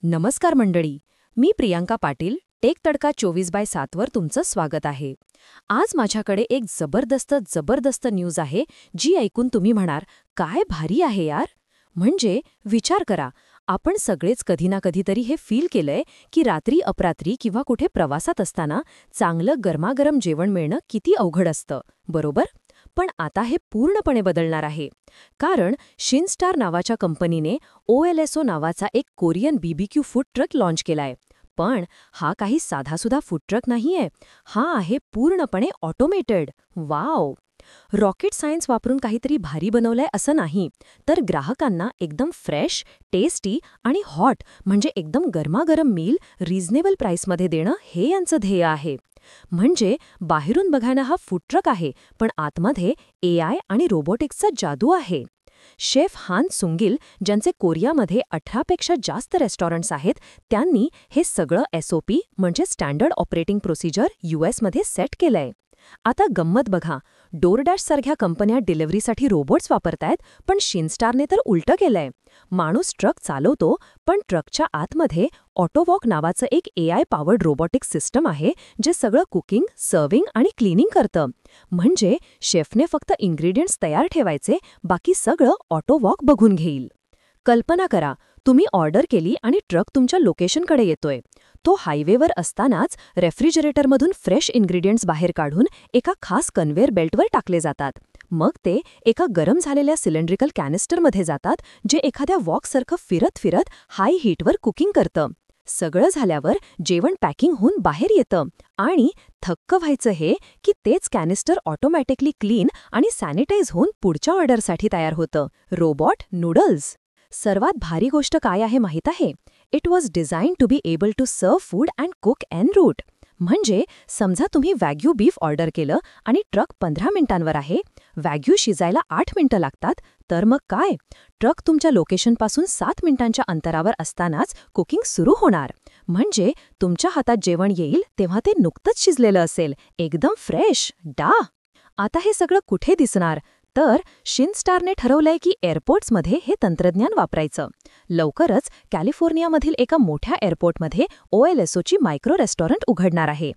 नमस्कार मंडळी, मी प्रियांका पाटील. टेक तडका 24/7 वर तुमचं स्वागत आहे. आज माझ्याकडे एक जबरदस्त न्यूज आहे, जी ऐकून तुम्ही म्हणाल, काय भारी आहे यार. म्हणजे विचार करा, आपण सगळेच कधी ना कधीतरी हे फील केलंय की रात्री अपरात्री किंवा कुठे प्रवासात असताना चांगलं गरमागरम जेवण मिळणं किती अवघड असतं, बरोबर? पण आता हे पूर्णपणे बदलणार आहे. कारण शिनस्टार नावाच्या कंपनीने OLSO नावाचा एक Korean BBQ food truck launch केलाय. पण हा काही साधासुधा फूड ट्रक नाहीये. हा आहे पूर्णपणे ऑटोमेटेड. वाव! रॉकेट सायन्स वापरून काहीतरी भारी बनवलंय असं नाही, तर ग्राहकांना एकदम फ्रेश, टेस्टी आणि हॉट म्हणजे एकदम गरमागरम मील रिझनेबल प्राईसमध्ये देणं हे यांचं ध्येय आहे. म्हणजे बाहेरून बघायला हा फूड ट्रक आहे, पण आतमध्ये AI आणि रोबोटिक्सचा जादू आहे. शेफ हान सुंगिल, ज्यांचे कोरियामध्ये 18 पेक्षा जास्त रेस्टॉरंट्स आहेत, त्यांनी हे सगळं SOP म्हणजे स्टँडर्ड ऑपरेटिंग प्रोसिजर US मध्ये सेट केलंय. आता गंमत बघा, डोरडॅश सारख्या कंपन्या डिलिव्हरीसाठी रोबोट्स वापरतायत, पण शिनस्टारने तर उलटं केलंय. माणूस ट्रक चालवतो, पण ट्रकच्या आतमध्ये ऑटोवॉक नावाचं एक AI पॉवर्ड रोबोटिक सिस्टम आहे, जे सगळं कुकिंग, सर्व्हिंग आणि क्लिनिंग करतं. म्हणजे शेफने फक्त इन्ग्रेडियंट्स तयार ठेवायचे, बाकी सगळं ऑटोवॉक बघून घेईल. कल्पना करा, तुम्ही ऑर्डर केली आणि ट्रक तुमच्या लोकेशनकडे येतोय. तो हायवेवर असतानाच रेफ्रिजरेटरमधून फ्रेश इन्ग्रेडियंट्स बाहेर काढून एका खास कन्व्हेअर बेल्टवर टाकले जातात. मग ते एका गरम झालेल्या सिलेंड्रिकल कॅनिस्टरमध्ये जातात, जे एखाद्या वॉकसारखं फिरत फिरत हाय हीटवर कुकिंग करतं. सगळं झाल्यावर जेवण पॅकिंग होऊन बाहेर येतं आणि थक्क व्हायचं हे की तेच कॅनिस्टर ऑटोमॅटिकली क्लीन आणि सॅनिटाईज होऊन पुढच्या ऑर्डरसाठी तयार होतं. Robot noodles. सर्वात भारी गोष्ट काय आहे माहीत आहे? It was design to be able to serve food and cook en route. म्हणजे समजा तुम्ही वॅग्यू बीफ ऑर्डर केलं आणि ट्रक 15 मिनिटांवर आहे, वॅग्यू शिजायला 8 मिनिटं लागतात, तर मग काय? ट्रक तुमच्या लोकेशनपासून 7 मिनिटांच्या अंतरावर असतानाच कुकिंग सुरू होणार. म्हणजे तुमच्या हातात जेवण येईल तेव्हा ते नुकतंच शिजलेलं असेल, एकदम फ्रेश. आता हे सगळं कुठे दिसणार? तर शिनस्टारने ठरवलंय की एअरपोर्ट्समध्ये हे तंत्रज्ञान वापरायचं. लवकरच कॅलिफोर्नियामधील एका मोठ्या एअरपोर्टमध्ये OLSOची मायक्रो रेस्टॉरंट उघडणार आहे.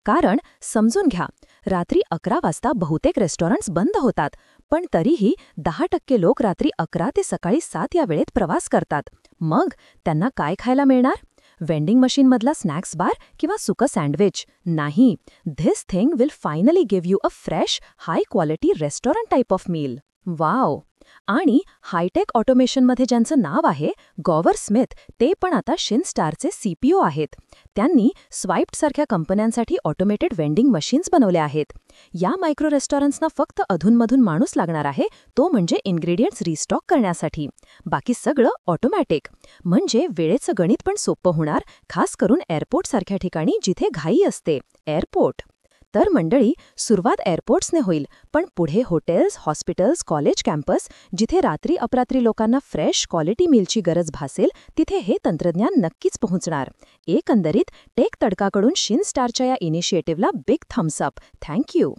कारण समजून घ्या, रात्री 11 वाजता बहुतेक रेस्टॉरंट्स बंद होतात, पण तरीही 10% लोक रात्री 11 ते सकाळी 7 या वेळेत प्रवास करतात. मग त्यांना काय खायला मिळणार? वेंडिंग मशीनमधला स्नॅक्स बार किंवा सुकं सँडविच नाही. This thing will finally give you a fresh, high quality restaurant type of meal. Wow! आणि हायटेक ऑटोमेशनमध्ये ज्यांचं नाव आहे गॉवर स्मिथ, ते पण आता शिनस्टारचे CPO आहेत. त्यांनी स्वाईप्टसारख्या कंपन्यांसाठी ऑटोमेटेड वेंडिंग मशीन्स बनवले आहेत. या मायक्रो रेस्टॉरंट्सना फक्त अधूनमधून माणूस लागणार आहे, तो म्हणजे इन्ग्रेडियंट्स रिस्टॉक करण्यासाठी. बाकी सगळं ऑटोमॅटिक. म्हणजे वेळेचं गणित पण सोपं होणार, खास करून एअरपोर्टसारख्या ठिकाणी जिथे घाई असते. एअरपोर्ट. तर मंडळी, सुरुवात एअरपोर्ट्सने होईल, पण पुढे हॉटेल्स, हॉस्पिटल्स, कॉलेज कॅम्पस, जिथे रात्री अपरात्री लोकांना फ्रेश क्वालिटी मीलची गरज भासेल, तिथे हे तंत्रज्ञान नक्कीच पोहोचणार. एकंदरीत टेक तडकाकडून शिनस्टारच्या या इनिशिएटिव्हला big thumbs up. Thank you.